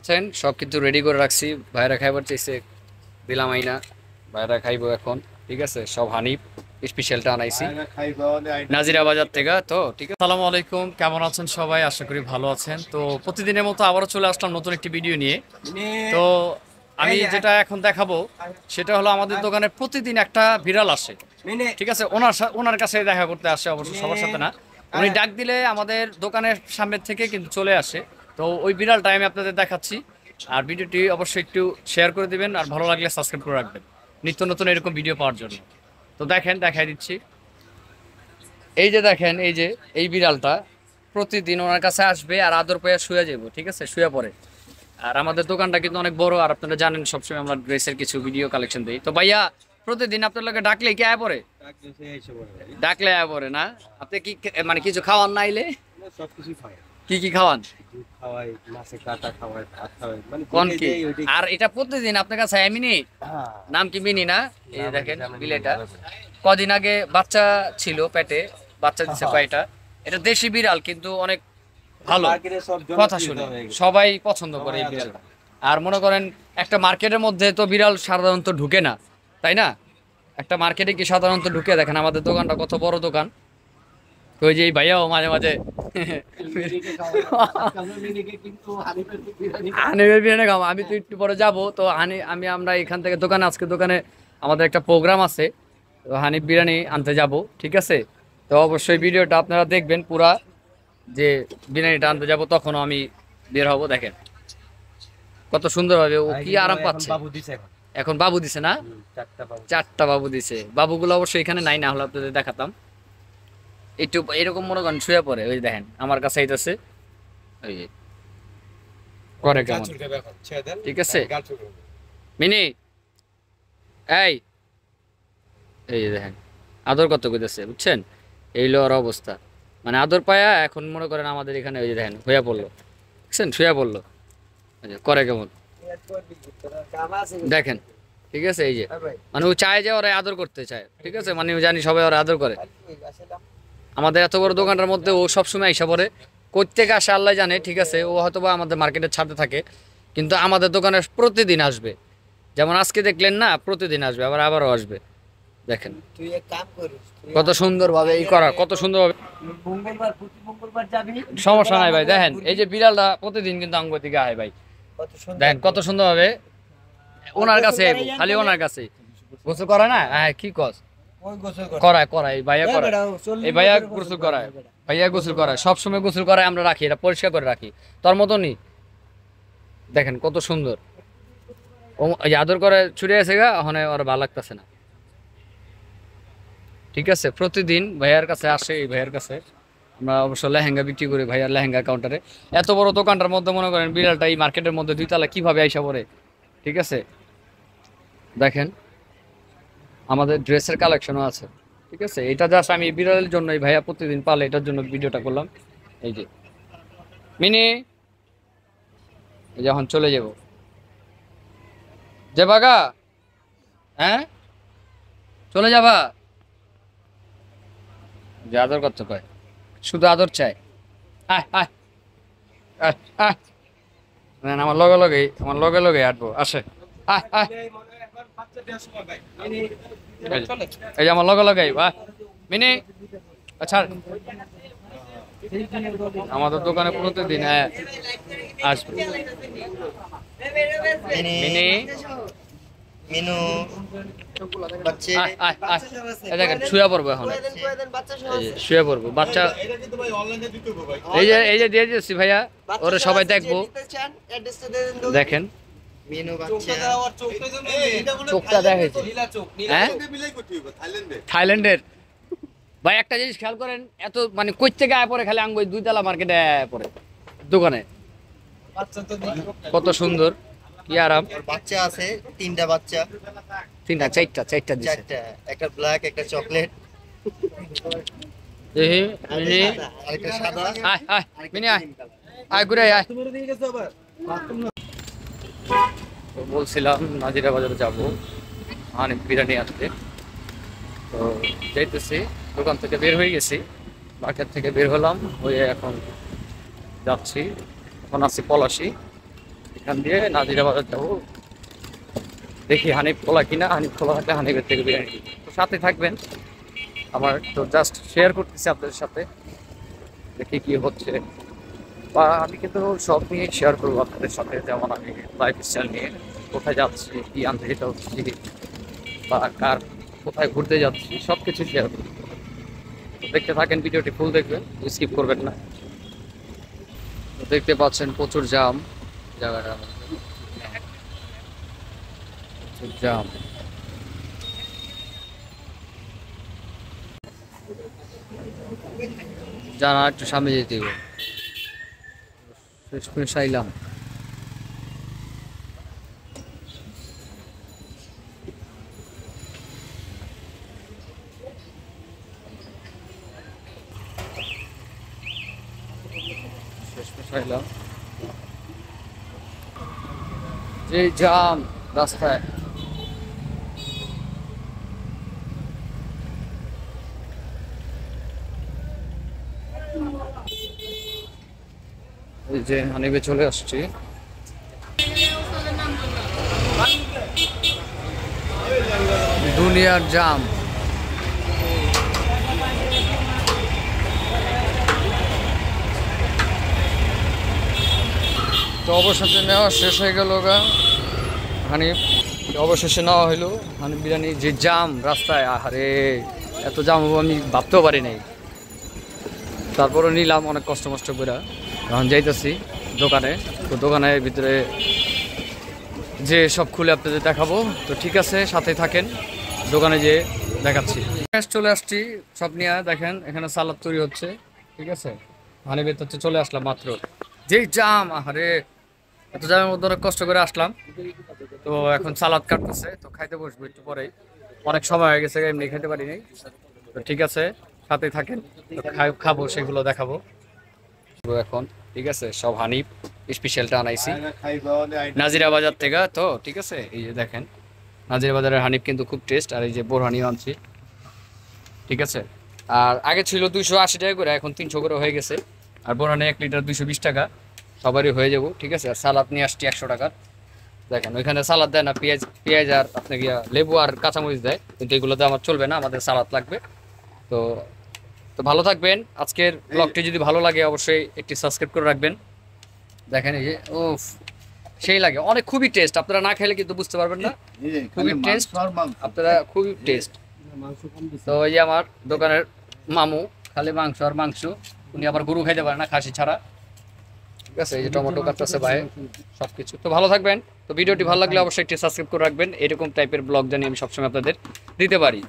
আছেন সব কিছু রেডি করে রাখছি। ভাইরা খাইবার চাইছে, দিলাম আইনা। ভাইরা খাইবো এখন। ঠিক আছে, সব হানিফ স্পেশালটা আনাইছি নাজিরা বাজার থেকে। তো ঠিক আছে, আসসালামু আলাইকুম, কেমন আছেন সবাই? আশা করি ভালো আছেন। তো প্রতিদিনের মতো আবারও চলে আসলাম নতুন একটি ভিডিও নিয়ে। তো আমি যেটা এখন দেখাবো সেটা হলো আমাদের দোকানে প্রতিদিন একটা বিড়াল আসে। ঠিক আছে, ওনার কাছে দেখা করতে আসে, অবশ্য সবার সাথে না। উনি ডাক দিলে আমাদের দোকানের সামনের থেকে কিন্তু চলে আসে। তো ওই বিড়ালটা আমি আপনাদের দেখাচ্ছি। আর ভিডিওটি অবশ্যই একটু শেয়ার করে দিবেন, আর ভালো লাগলে সাবস্ক্রাইব করে রাখবেন নিত্য নতুন এরকম ভিডিও পাওয়ার জন্য। তো দেখেন, দেখাই দিচ্ছি। এই যে দেখেন, এই যে এই বিড়ালটা প্রতিদিন ওনার কাছে আসবে আর আদর পেয়ে শুয়ে যাবো। ঠিক আছে, শুয়ে পড়ে। আর আমাদের দোকানটা কিন্তু অনেক বড়, আর আপনারা জানেন সবসময় আমরা ড্রেসের কিছু ভিডিও কালেকশন দিই। তো ভাইয়া প্রতিদিন আপনার লোকে ডাকলে কি আয় পড়ে? ডাকলে আয় পড়ে না? আপনি কি মানে কিছু খাওয়ান না আইলে? কি কি খাওয়ান? কোন কি? আর এটা প্রতিদিন আপনার কাছে মিনি? নাম কি মিনি না? এই দেখেন বিলেটা কদিন আগে বাচ্চা ছিল পেটে, বাচ্চা দিচ্ছে কয়টা। এটা দেশি বিড়াল, কিন্তু অনেক ভালো, কথা শুনে সবাই পছন্দ করে এই বিড়ালটা। আর মনে করেন একটা মার্কেটের মধ্যে তো বিড়াল সাধারণত ঢুকে না, তাই না? একটা মার্কেটে কি সাধারণত ঢুকে? দেখেন আমাদের দোকানটা কত বড় দোকান। তো ওই যে এই ভাইয়াও মাঝে মাঝে হানিফের বিরিয়ানি খাবো। আমি তো একটু পরে যাবো। তো আমরা এখান থেকে দোকানে, আজকে দোকানে আমাদের একটা প্রোগ্রাম আছে। তো হানিফ বিরিয়ানি আনতে যাব। ঠিক আছে, তো অবশ্যই ভিডিওটা আপনারা দেখবেন পুরা, যে বিরিয়ানিটা আনতে যাব তখনও আমি বের হব। দেখেন কত সুন্দর ভাবে ও কি আরাম পাচ্ছে। এখন বাবু দিছে না? চারটা বাবু দিছে। বাবুগুলো অবশ্যই এখানে নাই, না হলে আপনাদের দেখাতাম। একটু এরকম মনে করেন শুয়ে পড়ে, ওই দেখেন আমার কাছে আইতাছে। ওই যে করে কেমন, ঠিক আছে মিনি। এই এই যে দেখেন আদর কত কইতেছে, বুঝছেন? এই লো ওর অবস্থা, মানে আদর পায়া এখন মনে করেন আমাদের এখানে ওই যে দেখেন হইয়া পড়লো, বুঝছেন? শুয়া পড়লো। ওই যে করে কেমন দেখেন। ঠিক আছে, এই যে মানে ও চায় যে ওরা আদর করতে চায়। ঠিক আছে, মানে জানি সবাই ওরা আদর করে। আমাদের এত বড় দোকানটার মধ্যে ও সবসময় আইসা পড়ে। কোত্থেকে আসে আল্লাহ জানে। ঠিক আছে, ও হয়তো বা আমাদের মার্কেটের ছাদে থাকে, কিন্তু আমাদের দোকানে প্রতিদিন আসবে। যেমন আজকে দেখলেন না, প্রতিদিন আসবে, আবারও আসবে। দেখেন কত সুন্দর ভাবে এই করা, কত সুন্দর ভাবে। সমস্যা নাই ভাই, দেখেন এই যে বিড়ালটা প্রতিদিন কিন্তু আঙ্গ দিকে আয় ভাই। দেখেন কত সুন্দর ভাবে ওনার কাছে আইবো, খালি ওনার কাছে। গোসল করে না? হ্যাঁ, কি কস? করায় করায় ভাইয়া, করায় এই ভাইয়া গোসল করায়। ভাইয়া গোসল করায়, সবসময় গোসল করায়। আমরা রাখি, এটা পরিষ্কার করে রাখি তোর মতনই। দেখেন কত সুন্দর ও আদর করে ছুটে গেছে গা, ওখানে ওর ভালো লাগতেছে না। ঠিক আছে, প্রতিদিন ভাইয়ার কাছে আসে। এই ভাইয়ার কাছে আমরা অবশ্য লেহেঙ্গা বিক্রি করি, ভাইয়ার লেহেঙ্গা কাউন্টারে। এত বড় দোকানটার মধ্যে মনে করেন বিড়ালটা এই মার্কেটের মধ্যে 2 তলা কিভাবে আইসা পড়ে। ঠিক আছে, দেখেন আমাদের ড্রেসের কালেকশনও আছে। ঠিক আছে, এটা জাস্ট আমি বিড়ালের জন্য, এই ভাইয়া প্রতিদিন পালে এটার জন্য ভিডিওটা করলাম। এই যে মিনি, এই যখন চলে যাব যে বাগা, হ্যাঁ চলে যাবা? যে আদর করতে পায়, শুধু আদর চায়। আয় আয় আয় আয়, আমার লগে লগে আটবো, আসে। আয় আয়, এই যে আমার লগে লগে মিনি। আচ্ছা, আমাদের দোকানে প্রতিদিন আসবে মিনি। মিনু বাচ্চা দেখেন শুয়ে পড়বো এখন, শুয়ে পড়বো বাচ্চা। এই যে দিয়ে দিচ্ছি ভাইয়া, ওরা সবাই দেখবো। দেখেন মিনু বাচ্চা চোখটা দেখাইছে, হ্যাঁ থাইল্যান্ডের। ভাই একটা জিনিস খেয়াল করেন, এত মানে কই থেকে আয় পরে খালি আঙ্গ 2 তলা মার্কেটে আয় পরে দোকানে। কত সুন্দর, কি আরাম। বাচ্চা আছে, 3টা বাচ্চা, চারটা দিছে। 4টা, একটা ব্ল্যাক, একটা চকলেট, দেখি মিনি, আরেকটা সাদা। আয় আয় মিনি, আয় আয় ঘুরে আয়। তো বলছিলাম নাজিরা বাজারে যাবো হানিফ বিরিয়ানি আনতে। তো যাইতেছি, দোকান থেকে বের হয়ে গেছি, মার্কেট থেকে বের হলাম হয়ে এখন যাচ্ছি। এখন আছি পলাশি। এখান দিয়ে নাজিরা বাজার যাবো, দেখি হানিফ খোলা কিনা। হানিফ খোলা থাকলে হানিফের থেকে বিরিয়ানি নিবো। তো সাথে থাকবেন, আমার তো জাস্ট শেয়ার করতেছি আপনাদের সাথে, দেখি কি হচ্ছে। বা আমি কিন্তু সব নিয়ে শেয়ার করবো আপনাদের সাথে, যেমন আমি লাইফ স্টাইল নিয়ে কোথায় যাচ্ছি, কি আনতে যেতে হচ্ছে, বা কার কোথায় ঘুরতে যাচ্ছি, সব কিছু শেয়ার করবো। তো দেখতে থাকেন, ভিডিওটি ফুল দেখবেন, স্কিপ করবেন না। তো দেখতে পাচ্ছেন প্রচুর জাম জায়গাটা, প্রচুর জাম। জানা একটু সামনে যেতে হবে, শেষমেশ আইলাম। শেষমেশ আইলাম, যে জাম রাস্তায়। এই যে হানিফে চলে আসছি। দুনিয়ার জাম। তো অবশেষে নেওয়া শেষ হয়ে গেল গা হানিফ, অবশেষে নেওয়া হইলো হানিফ বিরিয়ানি। যে জাম রাস্তায়, আরে এত জাম হবো আমি ভাবতেও পারি নাই। তারপরে নিলাম অনেক কষ্ট মষ্ট করে। এখন যাইতেছি দোকানে, তো দোকানের ভিতরে যে সব খুলে আপনাদের দেখাবো। তো ঠিক আছে, সাথে থাকেন, দোকানে যেয়ে দেখাচ্ছি। চলে আসছি সব নিয়ে, দেখেন এখানে সালাদ তৈরি হচ্ছে। ঠিক আছে, হানিফের হচ্ছে চলে আসলাম মাত্র। যেই জাম, আরে এত জামের মধ্যে অনেক কষ্ট করে আসলাম। তো এখন সালাদ কাটতেছে, তো খাইতে বসবো একটু পরেই। অনেক সময় হয়ে গেছে, এমনি খেতে পারি নাই। তো ঠিক আছে, সাথে থাকেন, তো খাবো, সেগুলো দেখাবো এখন। ঠিক আছে, সব হানিফ স্পেশালটা আনাইছি নাজিরা বাজার থেকে। তো ঠিক আছে, এই যে দেখেন নাজিরা বাজারের হানিফ কিন্তু খুব টেস্ট। আর এই যে বোরহানিও আনছি। ঠিক আছে, আর আগে ছিল 280 টাকা করে, এখন 300 করে হয়ে গেছে। আর বোরহানি 1 লিটার 220 টাকা, সবারই হয়ে যাবো। ঠিক আছে, আর সালাদ নিয়ে আসছি 100 টাকার। দেখেন ওইখানে সালাদ দেয় না, পেঁয়াজ পেঁয়াজ আর আপনাকে লেবু আর কাঁচামরিচ দেয়, কিন্তু এগুলোতে আমার চলবে না, আমাদের সালাদ লাগবে। তো তো ভালো থাকবেন। আজকের ব্লগটি যদি ভালো লাগে অবশ্যই একটি সাবস্ক্রাইব করে রাখবেন। দেখেন এই যে উফ, সেই লাগে অনেক, খুবই টেস্ট। আপনারা না খেলে কিন্তু বুঝতে পারবেন না, খুবই টেস্ট, আপনারা খুবই টেস্ট। তো এই যে আমার দোকানের মামু, খালি মাংস আর মাংস, উনি আবার গরু খাইতে পারে না, খাসি ছাড়া। ঠিক আছে, এই যে টমেটো কাটতেছে ভাই, সবকিছু। তো ভালো থাকবেন। তো ভিডিওটি ভালো লাগলে অবশ্যই একটি সাবস্ক্রাইব করে রাখবেন, এরকম টাইপের ব্লগ জানি আমি সবসময় আপনাদের দিতে পারি।